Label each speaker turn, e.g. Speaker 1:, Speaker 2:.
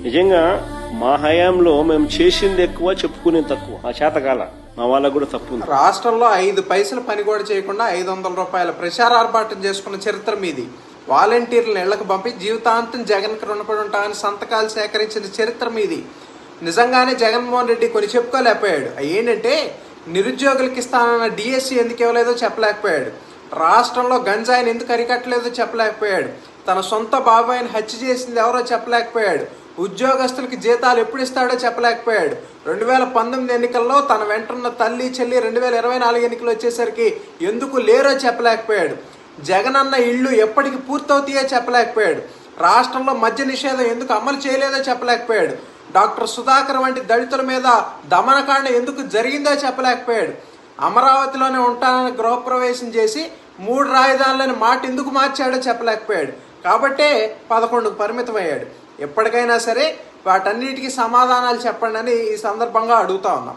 Speaker 1: నిజంగా మా హయాంలో మేము చేసింది ఎక్కువ, చెప్పుకునేది తక్కువ. ఆ చేతకాల మా వాళ్ళకు కూడా తప్పు ఉంది.
Speaker 2: రాష్ట్రంలో 5 పైసలు పని కూడా చేయకుండా 500 రూపాయల ప్రచారార్భాటం చేసుకున్న చరిత్ర మీది. వాలంటీర్లను ఇళ్లకు పంపి జీవితాంతం జగన్కి రుణపడి ఉంటామని సంతకాలు సేకరించిన చరిత్ర మీది. నిజంగానే జగన్మోహన్ రెడ్డి కొన్ని చెప్పుకోలేకపోయాడు. ఏంటంటే నిరుద్యోగులకి ఇస్తానన్న డిఎస్సి ఎందుకు ఇవ్వలేదో చెప్పలేకపోయాడు. రాష్ట్రంలో గంజాయిని ఎందుకు అరికట్టలేదో చెప్పలేకపోయాడు. తన సొంత బాబాయిని హత్య చేసింది ఎవరో చెప్పలేకపోయాడు. ఉద్యోగస్తులకి జీతాలు ఎప్పుడు ఇస్తాడో చెప్పలేకపోయాడు. 2019 ఎన్నికల్లో తన వెంటున్న తల్లి చెల్లి 2024 ఎన్నికలు వచ్చేసరికి ఎందుకు లేరో చెప్పలేకపోయాడు. జగనన్న ఇళ్ళు ఎప్పటికి పూర్తవుతాయో చెప్పలేకపోయాడు. రాష్ట్రంలో మద్య నిషేధం ఎందుకు అమలు చేయలేదో చెప్పలేకపోయాడు. డాక్టర్ సుధాకర్ వంటి దళితుల మీద దమనకాండ ఎందుకు జరిగిందో చెప్పలేకపోయాడు. అమరావతిలోనే ఉంటానని గృహప్రవేశం చేసి 3 రాజధానులని మాట ఎందుకు మార్చాడో చెప్పలేకపోయాడు. కాబట్టే 11కు పరిమితమయ్యాడు. ఎప్పటికైనా సరే వాటన్నిటికీ సమాధానాలు చెప్పండి అని ఈ సందర్భంగా అడుగుతా ఉన్నాం.